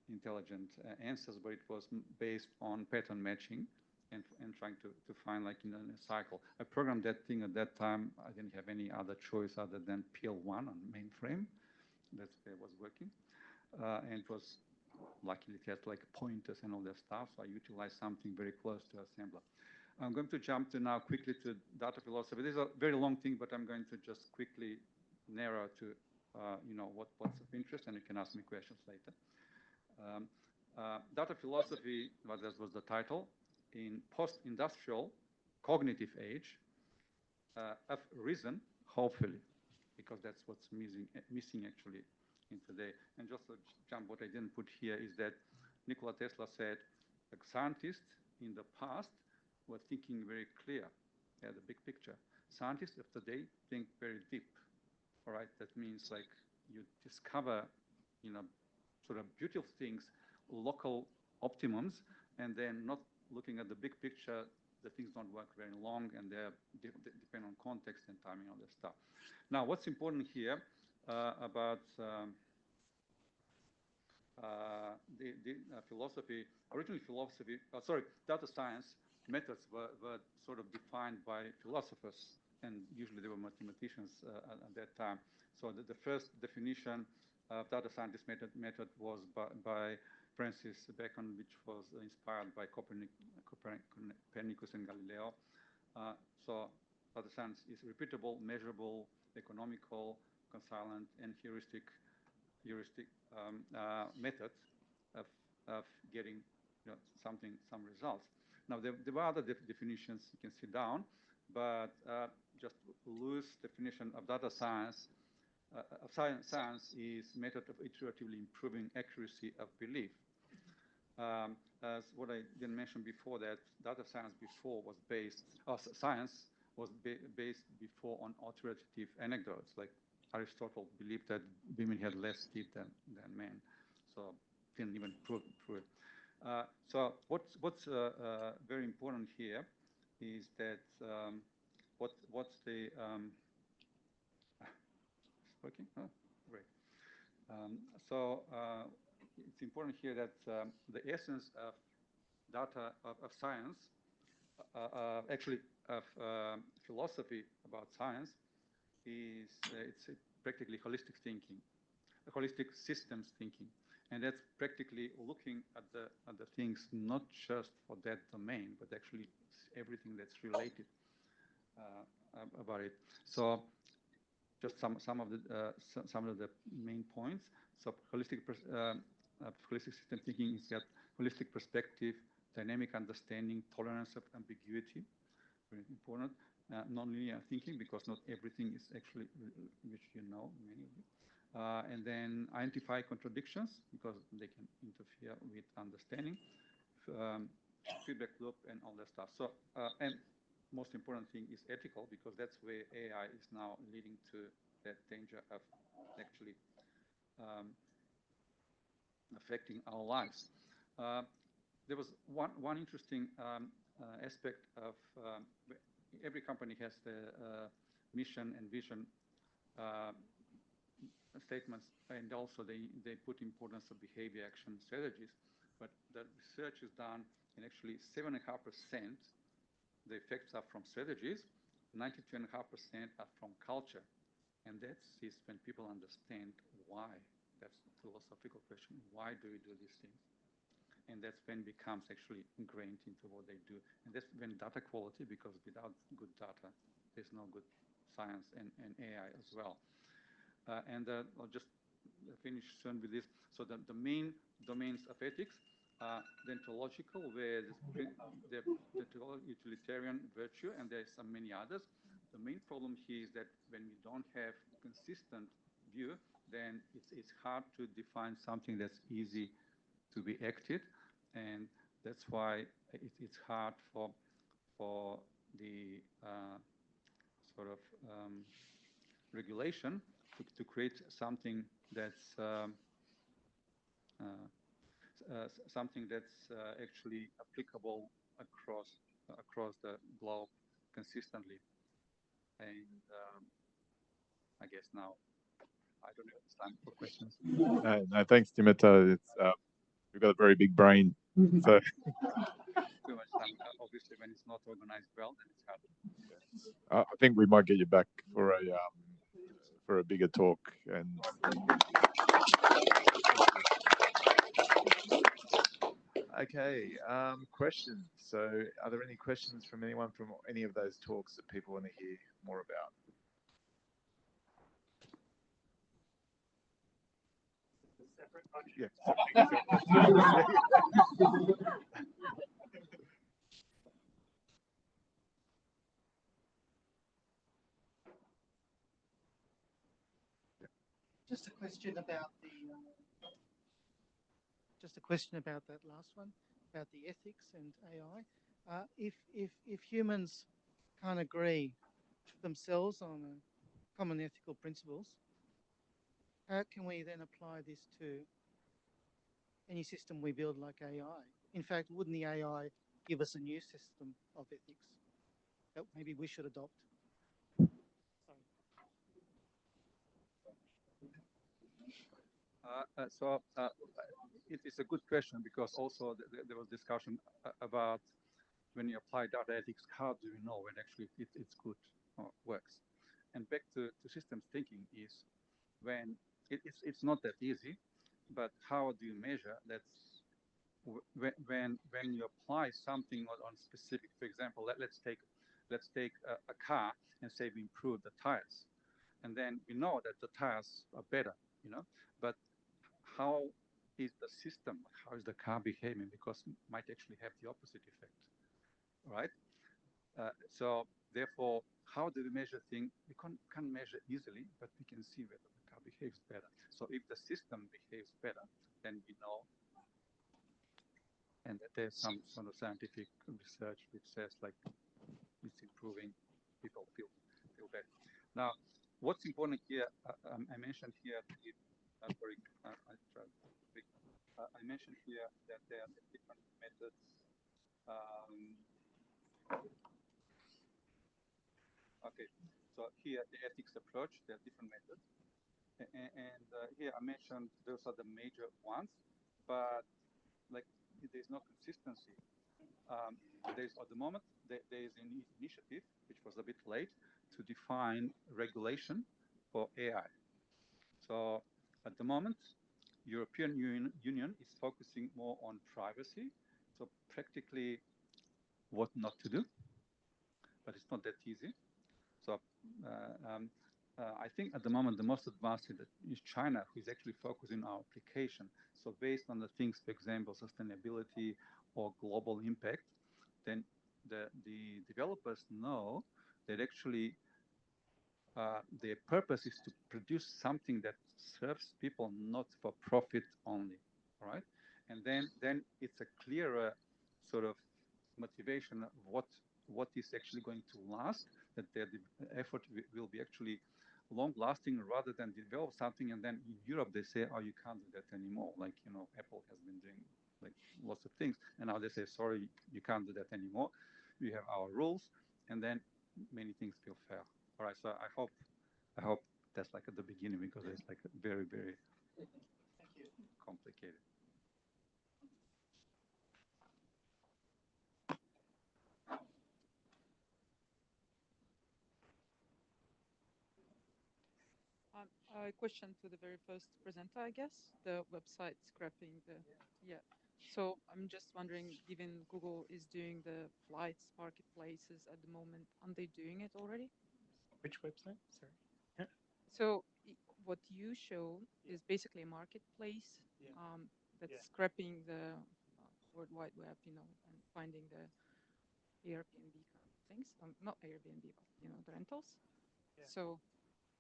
intelligent answers, but it was based on pattern matching and trying to find like in a cycle. I programmed that thing at that time. I didn't have any other choice other than PL1 on mainframe. That's where it was working. And it was luckily it has like pointers and all that stuff. So I utilized something very close to assembler. I'm going to jump to now quickly to data philosophy. This is a very long thing, but I'm going to just quickly narrow to what's of interest, and you can ask me questions later. Data philosophy, well, that was the title, in post-industrial cognitive age, have risen, hopefully, because that's what's missing actually in today. And just to jump, what I didn't put here is that Nikola Tesla said, like scientists in the past were thinking very clear. They had a big picture. Scientists of today think very deep. All right, that means like you discover, sort of beautiful things, local optimums, and then not looking at the big picture. The things don't work very long, and they depend on context and timing, all that stuff. Now, what's important here about philosophy, originally philosophy, data science methods were sort of defined by philosophers, and usually they were mathematicians at that time. So the first definition of data scientist method was by Francis Bacon, which was inspired by Copernicus and Galileo. So data science is repeatable, measurable, economical, consistent, and heuristic method of getting some results. Now there were other definitions you can see down, but just loose definition of data science. Science is method of iteratively improving accuracy of belief. As what I didn't mention before, that data science before was based, science was based before on authoritative anecdotes. Like Aristotle believed that women had less teeth than men, so didn't even prove it. So what's very important here is that what's the it's working? Oh, great. So it's important here that the essence of data of science, actually of philosophy about science, is it's practically holistic thinking, holistic systems thinking, and that's practically looking at the things not just for that domain, but actually everything that's related about it. So just some of the main points. So holistic system thinking is that holistic perspective, dynamic understanding, tolerance of ambiguity, very important. Non-linear thinking, because not everything is actually, which many of you. And then identify contradictions, because they can interfere with understanding, feedback loop, and all that stuff. So, and most important thing is ethical, because that's where AI is now leading to that danger of actually affecting our lives. There was one interesting aspect of every company has the mission and vision statements, and also they put importance of behavior action strategies. But the research is done, and actually 7.5% the effects are from strategies, 92.5% are from culture. And that's when people understand why. That's the philosophical question. Why do we do these things? And that's when it becomes actually ingrained into what they do. And that's when data quality, because without good data, there's no good science and AI as well. I'll just finish soon with this. So the main domains of ethics are deontological, where the utilitarian virtue, and there's some many others. The main problem here is that when we don't have consistent view, then it's hard to define something that's easy to be acted, and that's why it's hard for the sort of regulation to create something that's actually applicable across the globe consistently. And I guess now I don't know if it's time for questions. No, thanks, Dimitar. It's you've got a very big brain, so. Too much time. Obviously, when it's not organized well, then it's hard. I think we might get you back for a bigger talk. And okay, questions. So, are there any questions from anyone from any of those talks that people want to hear more about? Yeah. Just a question about that last one, about the ethics and AI. If humans can't agree themselves on common ethical principles, how can we then apply this to any system we build like AI? In fact, wouldn't the AI give us a new system of ethics that maybe we should adopt? It's a good question, because also there was discussion about when you apply data ethics, how do you know when actually it's good or works? And back to systems thinking is when it's not that easy, but how do you measure? That's when you apply something on specific. For example, let's take a car and say we improve the tires, and then we know that the tires are better, but how is the system? How is the car behaving? Because it might actually have the opposite effect, right? So therefore, how do we measure things? We can't measure easily, but we can see whether the car behaves better. So if the system behaves better, then we know. And there's some sort of scientific research which says like it's improving, people feel better. Now, what's important here, I mentioned here, I mentioned here that there are different methods. Okay, so here the ethics approach, there are different methods. And here I mentioned those are the major ones, but like there's no consistency. There's at the moment there is an initiative which was a bit late to define regulation for AI. So at the moment, European Union is focusing more on privacy, so practically what not to do, but it's not that easy. So I think at the moment the most advanced is China, who is actually focusing on our application. So based on the things, for example, sustainability or global impact, then the developers know that actually their purpose is to produce something that serves people, not for profit only, all right? And then it's a clearer sort of motivation of what is actually going to last, that their effort will be actually long-lasting rather than develop something and then in Europe they say, oh, you can't do that anymore, like Apple has been doing like lots of things. And now they say, sorry, you can't do that anymore. We have our rules, and then many things feel fair. All right, so I hope that's like at the beginning, because it's like very, very complicated. A question to the very first presenter, I guess, the website scraping. Yeah. So I'm just wondering, given Google is doing the flights marketplaces at the moment, aren't they doing it already? Which website? Sorry. Yeah. So what you show is basically a marketplace that's scraping the World Wide Web, and finding the Airbnb kind of things. Not Airbnb, but the rentals. Yeah. So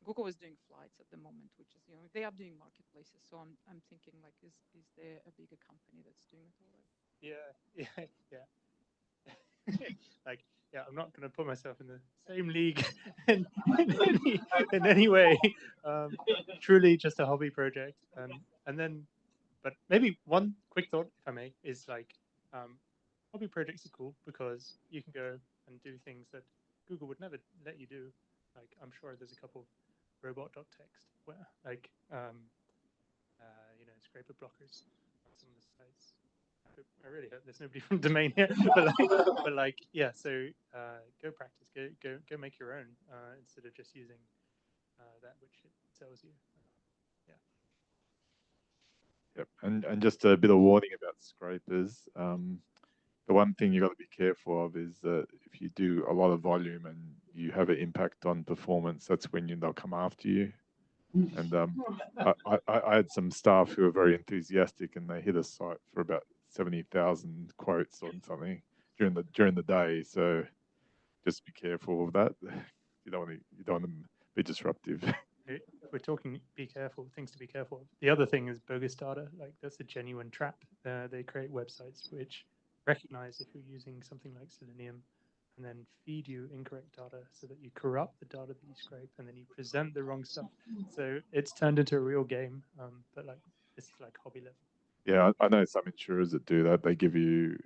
Google is doing flights at the moment, which is, they are doing marketplaces. So I'm thinking, like, is there a bigger company that's doing it already? Yeah. Like, yeah, I'm not going to put myself in the same league in any way. Truly just a hobby project. And then, but maybe one quick thought, if I may, is like, hobby projects are cool because you can go and do things that Google would never let you do. Like, I'm sure there's a couple of robot.txt where, like, scraper blockers on some of the sites. I really hope there's nobody from Domain here, but like, yeah. So go practice, go make your own instead of just using that which it tells you. Yep, and just a bit of warning about scrapers. The one thing you got to be careful of is that if you do a lot of volume and you have an impact on performance, that's when they'll come after you. And I had some staff who were very enthusiastic, and they hit a site for about 70,000 quotes on something during the day. So just be careful of that. You don't want to be disruptive. If we're talking be careful, things to be careful of. The other thing is bogus data. Like, that's a genuine trap. They create websites which recognize if you're using something like Selenium, and then feed you incorrect data so that you corrupt the data that you scrape, and then you present the wrong stuff. So it's turned into a real game, but like, it's like hobby level. Yeah, I know some insurers that do that. They give you,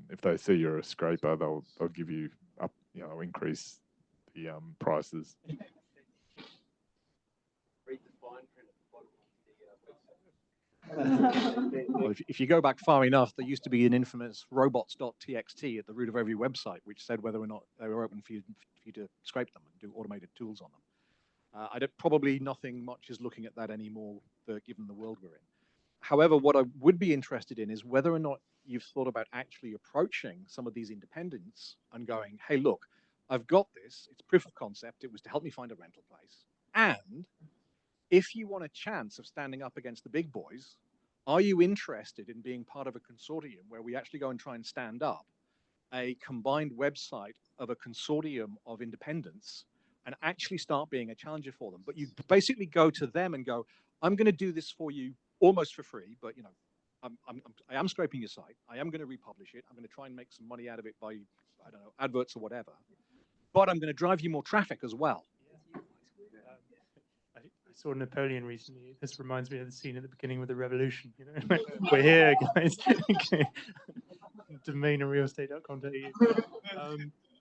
if they see you're a scraper, they'll give you up, increase the prices. Read the fine print at the bottom of the website. Well, if you go back far enough, there used to be an infamous robots.txt at the root of every website, which said whether or not they were open for you to scrape them and do automated tools on them. Probably nothing much is looking at that anymore, given the world we're in. However, what I would be interested in is whether or not you've thought about actually approaching some of these independents and going, hey, look, I've got this. It's proof of concept. It was to help me find a rental place. And if you want a chance of standing up against the big boys, are you interested in being part of a consortium where we actually go and try and stand up a combined website of a consortium of independents and actually start being a challenger for them? But you basically go to them and go, I'm going to do this for you almost for free, but I am scraping your site. I am going to republish it. I'm going to try and make some money out of it by, I don't know, adverts or whatever. But I'm going to drive you more traffic as well. I saw Napoleon recently. This reminds me of the scene at the beginning with the revolution. We're here, guys. Okay. Domain and realestate.com.au.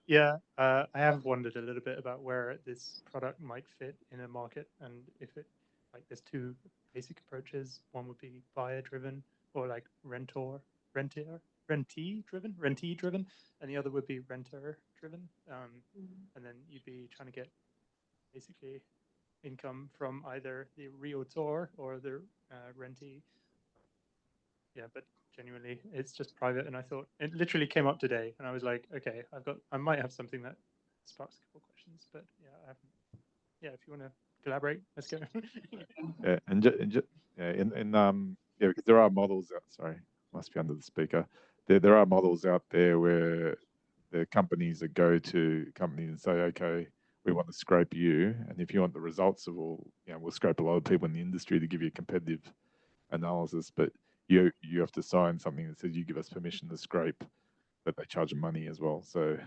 Yeah, I have wondered a little bit about where this product might fit in a market, and if it, like, there's two basic approaches. One would be buyer-driven, or like rentee-driven, and the other would be renter-driven. And then you'd be trying to get basically income from either the realtor or the rentee. Yeah, but genuinely, it's just private. And I thought, it literally came up today, and I was like, okay, I might have something that sparks a couple questions, but yeah, I haven't. Yeah, if you want to collaborate, let's go. Yeah, because there are models out. Sorry, must be under the speaker. There are models out there where the companies that go to companies and say, okay, we want to scrape you, and if you want the results of we'll scrape a lot of people in the industry to give you a competitive analysis, but you have to sign something that says you give us permission to scrape, but they charge money as well. So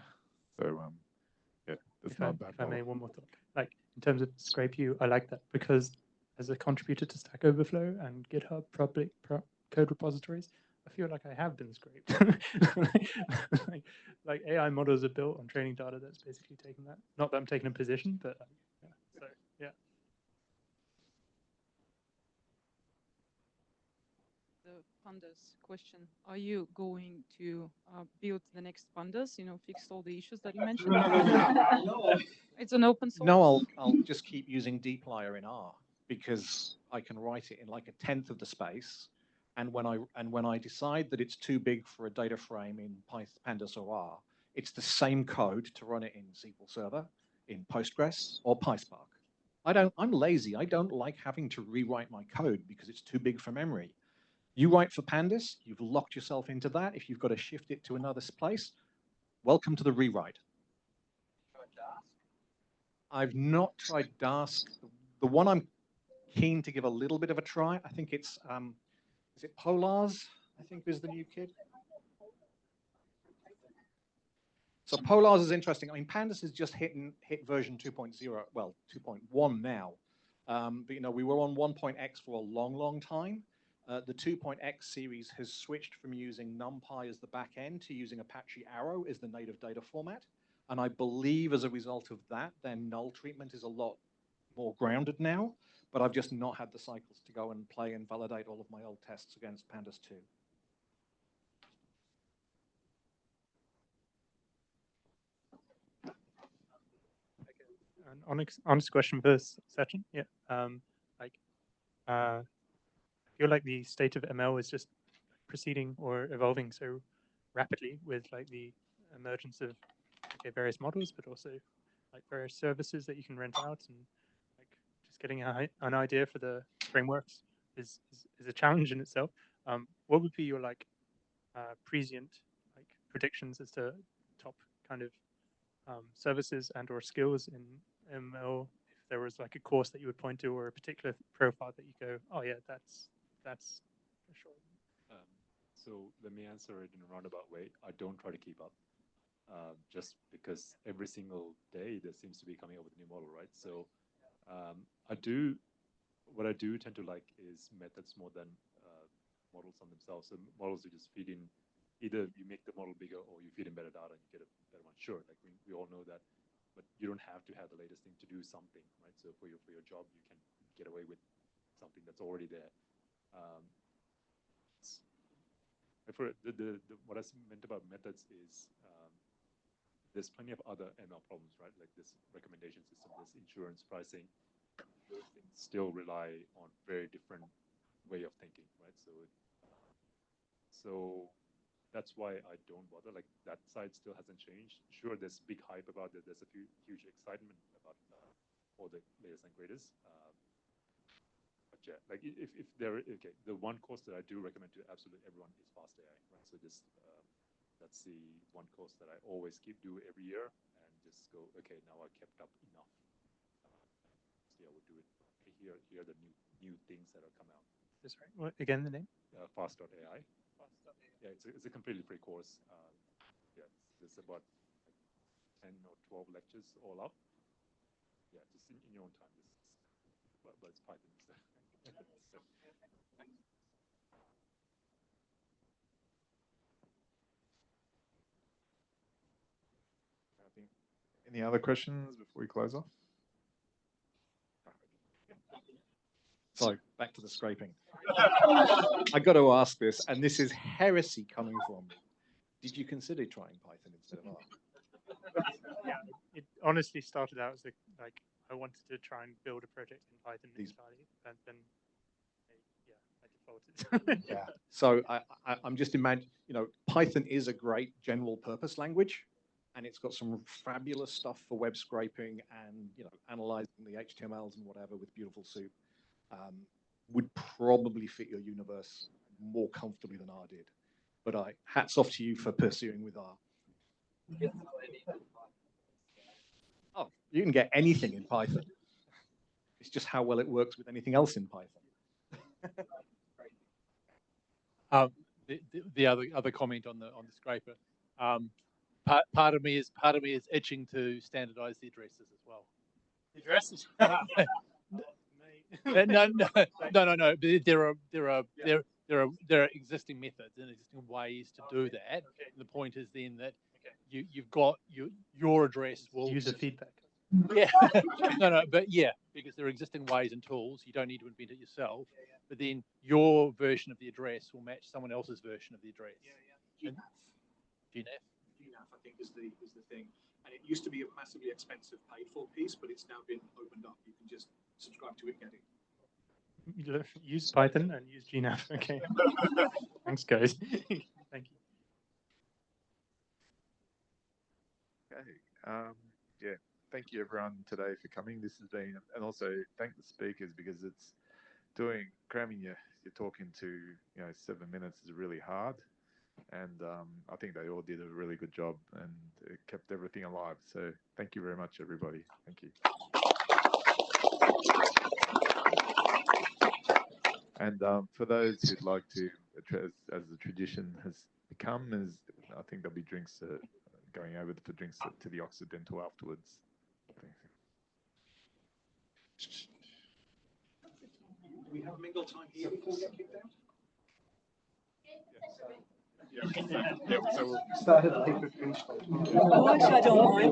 yeah, that's not bad. If I may, one more thought. Like, in terms of scrape you, I like that because as a contributor to Stack Overflow and GitHub public code repositories, I feel like I have been scraped. like AI models are built on training data that's basically taken that. Not that I'm taking a position, but yeah. So yeah. The pandas question. Are you going to build the next pandas? You know, fix all the issues that you mentioned. It's an open source. No, I'll just keep using dplyr in R because I can write it in like a tenth of the space. And when I decide that it's too big for a data frame in Pandas or R, it's the same code to run it in SQL Server, in Postgres, or PySpark. I'm lazy. I don't like having to rewrite my code because it's too big for memory. You write for Pandas, you've locked yourself into that. If you've got to shift it to another place, welcome to the rewrite. I've not tried Dask. The one I'm keen to give a little bit of a try, I think it's, is it Polars, I think is the new kid? So Polars is interesting. I mean, Pandas has just hit version 2.0, well, 2.1 now. But you know, we were on 1.x for a long, long time. The 2.x series has switched from using NumPy as the back end to using Apache Arrow as the native data format. And I believe as a result of that, their null treatment is a lot more grounded now. But I've just not had the cycles to go and play and validate all of my old tests against Pandas 2. An honest question for Sachin. Yeah. I feel like the state of ML is just proceeding or evolving so rapidly with like the emergence of various models, but also like various services that you can rent out, and like just getting an idea for the frameworks is a challenge in itself. What would be your like prescient like predictions as to top kind of services and or skills in ML? If there was like a course that you would point to or a particular profile that you go, oh yeah, that's for sure. So let me answer it in a roundabout way. I don't try to keep up. Just because every single day there seems to be coming up with a new model, right? So what I do tend to like is methods more than models on themselves. So models you just feed in, either you make the model bigger or you feed in better data and you get a better one. Sure, like we all know that, but you don't have to have the latest thing to do something, right? So for your job, you can get away with something that's already there. For what I meant about methods is there's plenty of other ML problems, right? Like this recommendation system, this insurance pricing, those things still rely on very different way of thinking, right? So that's why I don't bother. Like that side still hasn't changed. Sure, there's big hype about it. There's a huge excitement about all the latest and greatest. But yeah, like if there, okay, the one course that I do recommend to absolutely everyone is Fast AI, right? So just that's the one course that I always do every year, and just go, okay, now I kept up enough. So yeah, we'll do it. Here are the new things that are coming out. That's right. What again? The name? Fast.ai. Yeah, it's a completely free course. Yeah, there's about like 10 or 12 lectures all up. Yeah, just in your own time. But it's Python. So. Any other questions before we close off? So back to the scraping. I got to ask this, and this is heresy coming from me. Did you consider trying Python instead of R? Yeah, it honestly started out as like I wanted to try and build a project in Python entirely, and then I defaulted. Yeah. So I'm just imagining, you know, Python is a great general purpose language, and it's got some fabulous stuff for web scraping and, you know, analyzing the HTMLs and whatever with beautiful soup. Would probably fit your universe more comfortably than R did. But hats off to you for pursuing with R. Oh, you can get anything in Python. It's just how well it works with anything else in Python. The other comment on the scraper. Part of me is itching to standardize the addresses as well. The addresses? No. There there are existing methods and existing ways to do that. And the point is then that you've got your address will User feedback. Yeah, no, but yeah, because there are existing ways and tools. You don't need to invent it yourself. But then your version of the address will match someone else's version of the address. GNAF. GNAF, I think, is the thing. And it used to be a massively expensive paid-for piece, but it's now been opened up. You can just subscribe to it, get it. Use Python and use GNAF. Okay. Thanks, guys. Thank you. Okay. Yeah. Thank you everyone today for coming. This has been, and also thank the speakers because it's cramming your talk into 7 minutes is really hard, and I think they all did a really good job and it kept everything alive. So thank you very much, everybody. Thank you. And for those who'd like to, as the tradition has become, I think there'll be drinks going over for drinks to the Occidental afterwards. Do we have mingle time here before we get kicked out? Yeah, so we'll Started late, but finished late. Oh, actually, I don't mind.